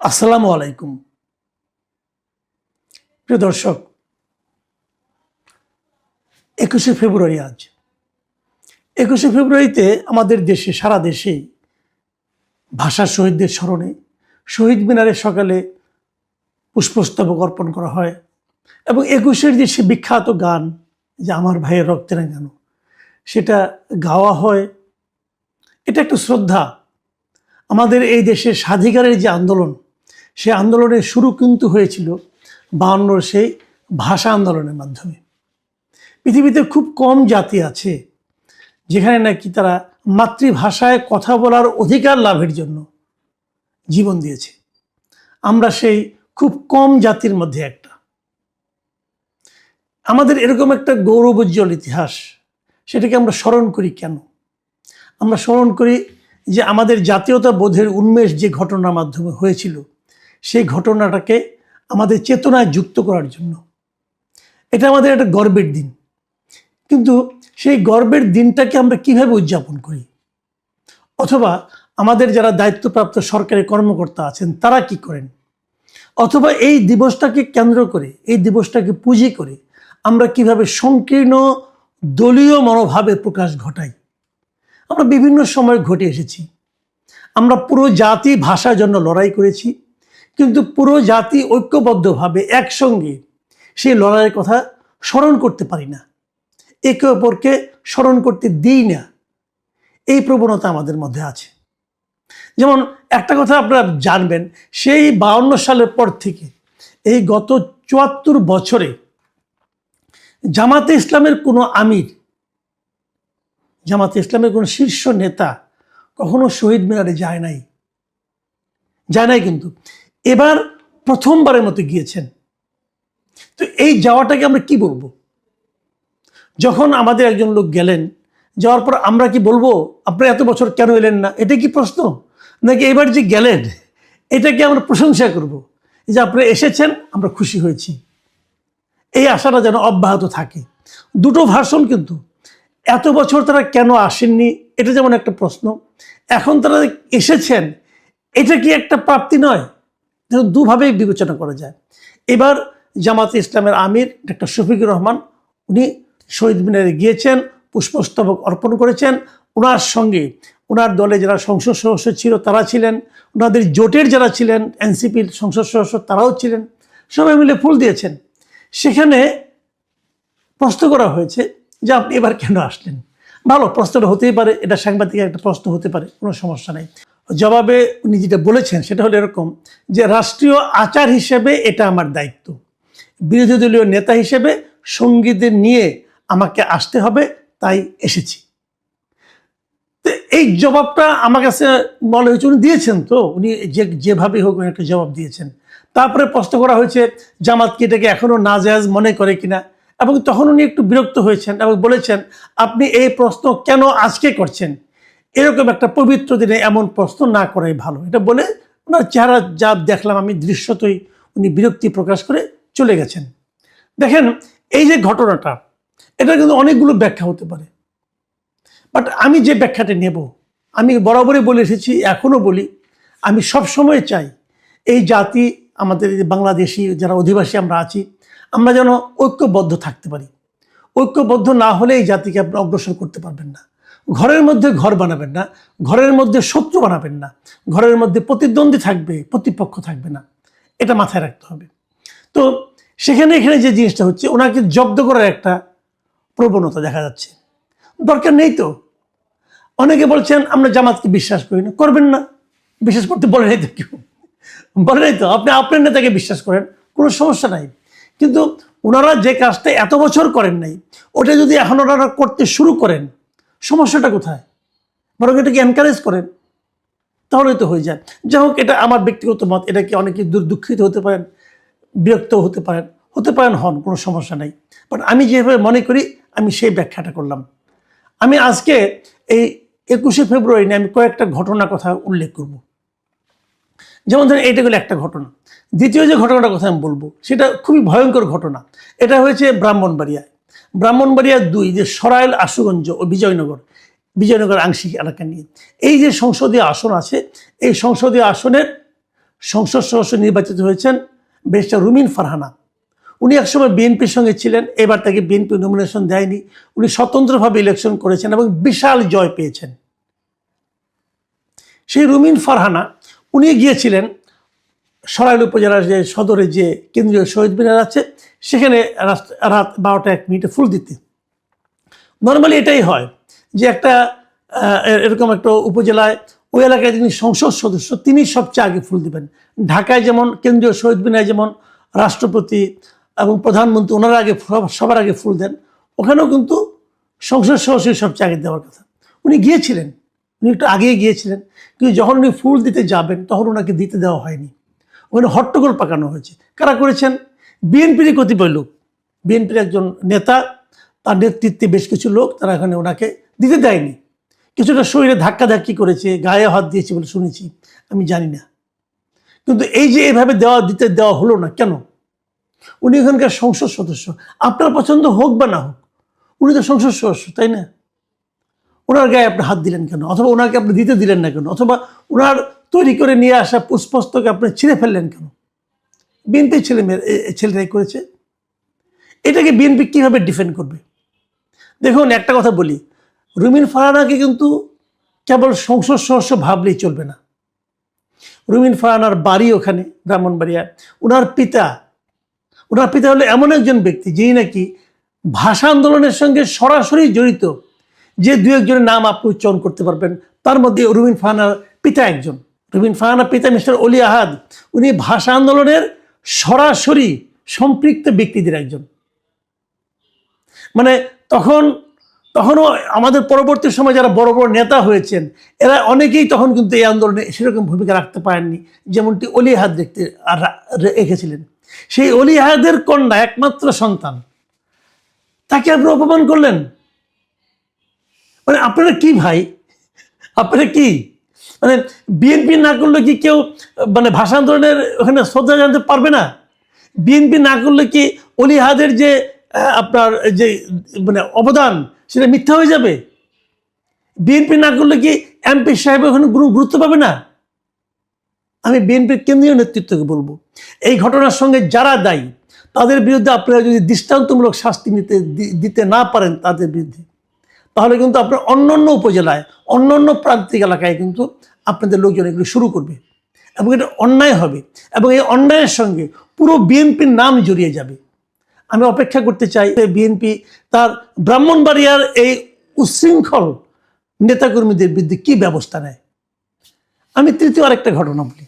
আসসালামু আলাইকুম প্রিয় দর্শক, 21শে ফেব্রুয়ারি আজ 21শে ফেব্রুয়ারিতে আমাদের দেশে, সারা দেশেই ভাষা শহীদদের স্মরণে শহীদ মিনারে সকালে পুষ্পস্তবক অর্পণ করা হয় এবং 21-এর যে সে বিখ্যাত গান, যে আমার ভাইয়ের রক্তে রাঙানো, সেটা গাওয়া হয়। এটা একটা শ্রদ্ধা। আমাদের এই দেশের স্বাধিকারের যে আন্দোলন, সে আন্দোলনের শুরু কিন্তু হয়েছিল 52 সেই ভাষা আন্দোলনের মাধ্যমে। পৃথিবীতে খুব কম জাতি আছে যেখানে নাকি তারা মাতৃভাষায় কথা বলার অধিকার লাভের জন্য জীবন দিয়েছে। আমরা সেই খুব কম জাতির মধ্যে একটা। আমাদের এরকম একটা গৌরবোজ্জ্বল ইতিহাস, সেটাকে আমরা স্মরণ করি কেন? আমরা স্মরণ করি যে আমাদের জাতীয়তা বোধের উন্মেষ যে ঘটনার মাধ্যমে হয়েছিল, সেই ঘটনাটাকে আমাদের চেতনায় যুক্ত করার জন্য। এটা আমাদের একটা গর্বের দিন, কিন্তু সেই গর্বের দিনটাকে আমরা কিভাবে উদযাপন করি, অথবা আমাদের যারা দায়িত্বপ্রাপ্ত সরকারি কর্মকর্তা আছেন তারা কি করেন, অথবা এই দিবসটাকে কেন্দ্র করে, এই দিবসটাকে পুঁজি করে আমরা কিভাবে সংকীর্ণ দলীয় মনোভাবের প্রকাশ ঘটাই। আমরা বিভিন্ন সময় ঘটে এসেছি। আমরা পুরো জাতি ভাষার জন্য লড়াই করেছি, কিন্তু পুরো জাতি ঐক্যবদ্ধভাবে একসঙ্গে সেই লড়াইয়ের কথা স্মরণ করতে পারি না, একে অপরকে স্মরণ করতে দিই না। এই প্রবণতা আমাদের মধ্যে আছে। যেমন একটা কথা আপনারা জানবেন, সেই 52 সালের পর থেকে এই গত 74 বছরে জামাতে ইসলামের কোনো আমির, জামাতে ইসলামের কোনো শীর্ষ নেতা কখনো শহীদ মিনারে যায় নাই। কিন্তু এবার প্রথমবারের মতো গিয়েছেন। তো এই যাওয়াটাকে আমরা কি বলবো? যখন আমাদের একজন লোক গেলেন, যাওয়ার পর আমরা কি বলবো আপনারা এত বছর কেন এলেন না? এটা কি প্রশ্ন? নাকি এবার যে গেলেন এটাকে আমরা প্রশংসা করব যে আপনারা এসেছেন, আমরা খুশি হয়েছি, এই আশাটা যেন অব্যাহত থাকে। দুটো ভার্সন কিন্তু। এত বছর তারা কেন আসেননি, এটা যেমন একটা প্রশ্ন। এখন তারা এসেছেন, এটা কি একটা প্রাপ্তি নয়? দুভাবেই বিবেচনা করা যায়। এবার জামাতে ইসলামের আমির ডক্টর শফিকুর রহমান, উনি শহীদ মিনারে গিয়েছেন, পুষ্পস্তবক অর্পণ করেছেন। ওনার সঙ্গে ওনার দলে যারা সংসদ সদস্য ছিল তারা ছিলেন, ওনাদের জোটের যারা ছিলেন এনসিপির সংসদ সদস্য তারাও ছিলেন, সবাই মিলে ফুল দিয়েছেন। সেখানে প্রশ্ন করা হয়েছে যে আপনি এবার কেন আসলেন? ভালো, প্রশ্নটা হতেই পারে, এটা সাংবাদিকের একটা প্রশ্ন হতে পারে, কোনো সমস্যা নেই। জবাবে উনি যেটা বলেছেন সেটা হলো এরকম যে রাষ্ট্রীয় আচার হিসেবে এটা আমার দায়িত্ব, বিরোধী দলীয় নেতা হিসেবে সঙ্গীদের নিয়ে আমাকে আসতে হবে, তাই এসেছি। তো এই জবাবটা আমার কাছে মনে হয়েছে উনি দিয়েছেন, তো উনি যেভাবে হোক একটা জবাব দিয়েছেন। তারপরে প্রশ্ন করা হয়েছে জামাত কি এটাকে এখনো নাজায়েজ মনে করে কিনা, এবং তখন উনি একটু বিরক্ত হয়েছেন এবং বলেছেন আপনি এই প্রশ্ন কেন আজকে করছেন? এরকম একটা পবিত্র দিনে এমন প্রশ্ন না করাই ভালো। এটা বলে ওনার চেহারা যা দেখলাম আমি দৃশ্যতই, উনি বিরক্তি প্রকাশ করে চলে গেছেন। দেখেন, এই যে ঘটনাটা, এটা কিন্তু অনেকগুলো ব্যাখ্যা হতে পারে, বাট আমি যে ব্যাখ্যাটা নেব, আমি বরাবরই বলে এসেছি, এখনও বলি, আমি সবসময় চাই এই জাতি, আমাদের বাংলাদেশি যারা অধিবাসী আমরা আছি, আমরা যেন ঐক্যবদ্ধ থাকতে পারি। ঐক্যবদ্ধ না হলে এই জাতিকে আপনি অগ্রসর করতে পারবেন না। ঘরের মধ্যে ঘর বানাবেন না, ঘরের মধ্যে শত্রু বানাবেন না, ঘরের মধ্যে প্রতিদ্বন্দ্বী থাকবে, প্রতিপক্ষ থাকবে না, এটা মাথায় রাখতে হবে। তো এখানে যে জিনিসটা হচ্ছে, ওনাকে জব্দ করার একটা প্রবণতা দেখা যাচ্ছে। দরকার নেই তো। অনেকে বলছেন আমরা জামাতকে বিশ্বাস করি না, করবেন না, বিশ্বাস করতে বলে নাই তো কেউ, বলে নাই তো। আপনি আপনার নেতাকে বিশ্বাস করেন, কোনো সমস্যা নাই, কিন্তু ওনারা যে কাজটা এত বছর করেন নাই, ওটা যদি এখন ওনারা করতে শুরু করেন, সমস্যাটা কোথায়? বরং এটাকে এনকারেজ করেন, তাহলেই তো হয়ে যায়। যাই হোক, এটা আমার ব্যক্তিগত মত। এটাকে অনেকে দুঃখিত হতে পারেন, বিরক্ত হতে পারেন, হন, কোনো সমস্যা নাই। বাট আমি যেভাবে মনে করি, আমি সেই ব্যাখ্যাটা করলাম। আমি আজকে এই 21শে ফেব্রুয়ারি নিয়ে আমি কয়েকটা ঘটনার কথা উল্লেখ করব। যেমন ধরেন, এইটা হলো একটা ঘটনা। দ্বিতীয় যে ঘটনাটার কথা আমি বলবো, সেটা খুবই ভয়ঙ্কর ঘটনা। এটা হয়েছে ব্রাহ্মণবাড়িয়া 2, যে সরাইল, আশুগঞ্জ ও বিজয়নগর আংশিক এলাকা নিয়ে। এই যে সংসদীয় আসন আছে, এই সংসদীয় আসনের সংসদ সদস্য নির্বাচিত হয়েছেন ব্যারিস্টার রুমিন ফারহানা। উনি একসময় বিএনপির সঙ্গে ছিলেন, এবার তাকে বিএনপি নমিনেশন দেয়নি, উনি স্বতন্ত্রভাবে ইলেকশন করেছেন এবং বিশাল জয় পেয়েছেন। সেই রুমিন ফারহানা উনি গিয়েছিলেন সরাইল উপজেলার যে সদরে যে কেন্দ্রীয় শহীদ মিনার আছে সেখানে রাত 12:01 ফুল দিতে। নর্মালি এটাই হয় যে একটা এরকম একটা উপজেলায় ওই এলাকায় যিনি সংসদ সদস্য তিনি সবচেয়ে আগে ফুল দিবেন। ঢাকায় যেমন কেন্দ্রীয় শহীদ মিনারে যেমন রাষ্ট্রপতি এবং প্রধানমন্ত্রী ওনারা আগে সবার আগে ফুল দেন, ওখানেও কিন্তু সংসদ সদস্য সবচেয়ে আগে দেওয়ার কথা। উনি গিয়েছিলেন, উনি একটু আগিয়ে গিয়েছিলেন, কিন্তু যখন উনি ফুল দিতে যাবেন তখন ওনাকে দিতে দেওয়া হয়নি। ওখানে হট্টগোল পাকানো হয়েছে। কারা করেছেন? বিএনপির কতিপয় লোক, বিএনপির একজন নেতা, তার নেতৃত্বে বেশ কিছু লোক, তারা এখানে ওনাকে দিতে দেয়নি। কিছুটা শরীরে ধাক্কাধাক্কি করেছে, গায়ে হাত দিয়েছে বলে শুনেছি, আমি জানি না। কিন্তু এই যে এভাবে দিতে দেওয়া হলো না কেন? উনি এখানকার সংসদ সদস্য, আপনার পছন্দ হোক বা না হোক, উনি তো সংসদ সদস্য, তাই না? ওনার গায়ে আপনি হাত দিলেন কেন? অথবা ওনাকে আপনি দিতে দিলেন না কেন? অথবা ওনার তৈরি করে নিয়ে আসা পুষ্পস্তকে আপনি ছিঁড়ে ফেললেন কেন? বিএনপি ছেলেরাই করেছে। এটাকে বিএনপি কীভাবে ডিফেন্ড করবে? দেখুন, একটা কথা বলি, রুমিন ফারহানাকে কিন্তু কেবল সংসদ সদস্য ভাবলেই চলবে না। রুমিন ফারহানার বাড়ি ওখানে ব্রাহ্মণবাড়িয়া। ওনার পিতা হলো এমন একজন ব্যক্তি যিনি নাকি ভাষা আন্দোলনের সঙ্গে সরাসরি জড়িত। যে দু একজনের নাম আপনি উচ্চারণ করতে পারবেন, তার মধ্যে রুমিন ফারহানার পিতা একজন। রুমিন ফারহানার পিতা মিস্টার অলি আহাদ, উনি ভাষা আন্দোলনের সরাসরি সম্পৃক্ত ব্যক্তিদের একজন। মানে তখনও আমাদের পরবর্তী সময় যারা বড় বড় নেতা হয়েছেন এরা অনেকেই তখন কিন্তু এই আন্দোলনে সেরকম ভূমিকা রাখতে পারেননি, যেমনটি অলি আহাদ রেখেছিলেন। সেই অলি আহাদের কন্যা, একমাত্র সন্তান, তাকে আপনি অপমান করলেন। মানে আপনারা কি ভাই, আপনারা কি মানে বিএনপি না করলে কি কেউ মানে ভাষা আন্দোলনের ওখানে শ্রদ্ধা জানাতে পারবে না? বিএনপি না করলে কি অলি আহাদের যে আপনার যে মানে অবদান সেটা মিথ্যা হয়ে যাবে? বিএনপি না করলে কি এমপি সাহেব ওখানে গুরুত্ব পাবে না? আমি বিএনপির কেন্দ্রীয় নেতৃত্বকে বলবো, এই ঘটনার সঙ্গে যারা দায়ী তাদের বিরুদ্ধে আপনারা যদি দৃষ্টান্তমূলক শাস্তি দিতে না পারেন তাদের বিরুদ্ধে, তাহলে কিন্তু আপনার অন্যান্য উপজেলায়, অন্যান্য প্রান্তিক এলাকায় কিন্তু আপনাদের লোকজন এগুলো শুরু করবে এবং এটা অন্যায় হবে এবং এই অন্যায়ের সঙ্গে পুরো বিএনপির নাম জড়িয়ে যাবে। আমি অপেক্ষা করতে চাই বিএনপি তার ব্রাহ্মণবাড়িয়ার এই উচ্ছৃঙ্খল নেতাকর্মীদের বিরুদ্ধে কী ব্যবস্থা নেয়। আমি তৃতীয় আরেকটা ঘটনা বলি,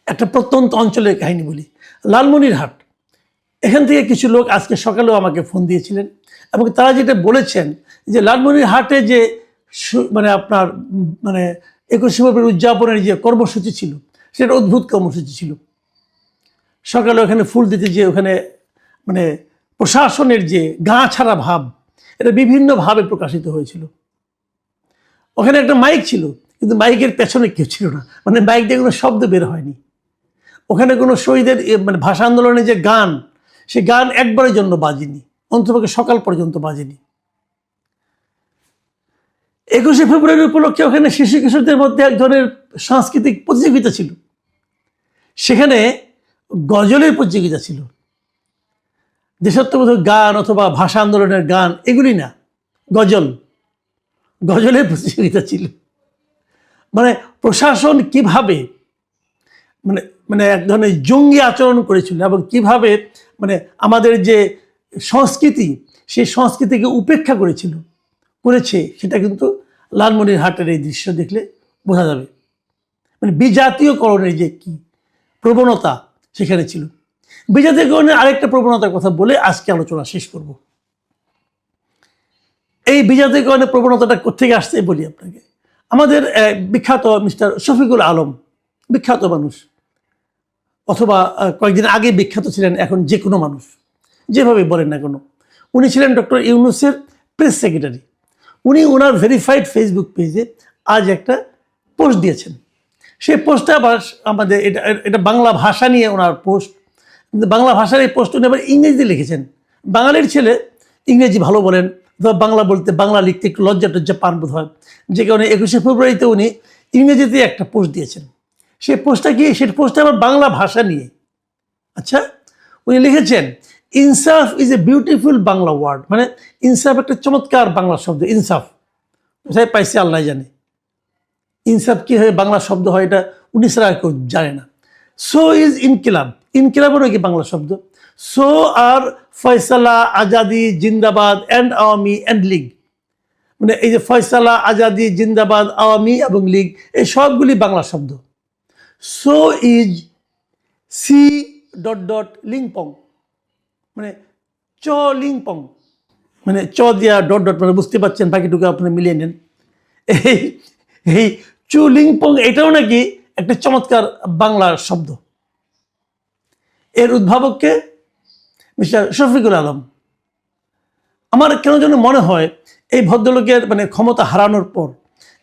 একটা প্রত্যন্ত অঞ্চলের কাহিনী বলি। লালমনিরহাট, এখান থেকে কিছু লোক আজকে সকালেও আমাকে ফোন দিয়েছিলেন এবং তারা যেটা বলেছেন যে লালমনিরহাটে যে মানে আপনার মানে 21শে ফেব্রুয়ারি উদযাপনের যে কর্মসূচি ছিল সেটা অদ্ভুত কর্মসূচি ছিল। সকালে ওখানে ফুল দিতে যে ওখানে মানে প্রশাসনের যে গা ছাড়া ভাব, এটা বিভিন্নভাবে প্রকাশিত হয়েছিল। ওখানে একটা মাইক ছিল, কিন্তু মাইকের পেছনে কেউ ছিল না, মানে মাইক দিয়ে কোনো শব্দ বের হয়নি। ওখানে কোনো শহীদের মানে ভাষা আন্দোলনের যে গান, সে গান একবারের জন্য বাজেনি, অন্ততপক্ষে সকাল পর্যন্ত বাজেনি। 21শে ফেব্রুয়ারি উপলক্ষে ওখানে শিশু কিশোরদের মধ্যে এক ধরনের সাংস্কৃতিক প্রতিযোগিতা ছিল, সেখানে গজলের প্রতিযোগিতা ছিল। দেশাত্মবোধক গান অথবা ভাষা আন্দোলনের গান এগুলি না, গজলের প্রতিযোগিতা ছিল। মানে প্রশাসন কিভাবে মানে মানে এক ধরনের জঙ্গি আচরণ করেছিল এবং কিভাবে মানে আমাদের যে সংস্কৃতি সেই সংস্কৃতিকে উপেক্ষা করেছে সেটা কিন্তু লালমনিরহাটের এই দৃশ্য দেখলে বোঝা যাবে। মানে বিজাতীয়করণের যে কি প্রবণতা সেখানে ছিল। বিজাতীয়করণের আরেকটা প্রবণতার কথা বলে আজকে আলোচনা শেষ করব। এই বিজাতীয়করণের প্রবণতাটা কোথেকে আসছে বলি আপনাকে। আমাদের বিখ্যাত মিস্টার শফিকুল আলম, বিখ্যাত মানুষ, অথবা কয়েকদিন আগে বিখ্যাত ছিলেন, এখন যে কোনো মানুষ যেভাবে বলেন না কেন, উনি ছিলেন ডক্টর ইউনূসের প্রেস সেক্রেটারি। উনি ওনার ভেরিফাইড ফেসবুক পেজে আজ একটা পোস্ট দিয়েছেন। সেই পোস্টটা আবার আমাদের এটা বাংলা ভাষা নিয়ে ওনার পোস্ট, কিন্তু বাংলা ভাষার এই পোস্ট উনি আবার ইংরেজিতে লিখেছেন। বাঙালির ছেলে ইংরেজি ভালো বলেন, অথবা বাংলা লিখতে একটু লজ্জা পান বোধ হয়, যে কারণে 21শে ফেব্রুয়ারিতে উনি ইংরেজিতে একটা পোস্ট দিয়েছেন। সেই পোস্টটা কি, সেই পোস্টটা আবার বাংলা ভাষা নিয়ে। আচ্ছা, উনি লিখেছেন ইনসাফ is a beautiful Bangla word, মানে ইনসাফ একটা চমৎকার বাংলা শব্দ। ইনসাফ কোথায় পাইছে আল্লাহ জানে, ইনসাফ কি হয় বাংলা শব্দ হয় এটা উনি ছাড়া কেউ জানে না। সো ইজ ইনকিলাব, ইনকিলাবেরও কি বাংলা শব্দ। সো আর ফয়সালা, আজাদি, জিন্দাবাদ অ্যান্ড আওয়ামী অ্যান্ড লীগ, মানে এই যে ফয়সালা, আজাদি, জিন্দাবাদ, আওয়ামী এবং লীগ এই সবগুলি বাংলা শব্দ। So is C dot dot লিংপং, মানে চ লিংপং, মানে চ দিয়া ডট ডট, মানে বুঝতে পারছেন, বাকিটুকু আপনি মিলিয়ে নেন। এই এই চু লিংপং এটাও নাকি একটা চমৎকার বাংলা শব্দ। এর উদ্ভাবককে মিস্টার শফিকুল আলম। আমার কেন যেন মনে হয় এই ভদ্রলোকের মানে ক্ষমতা হারানোর পর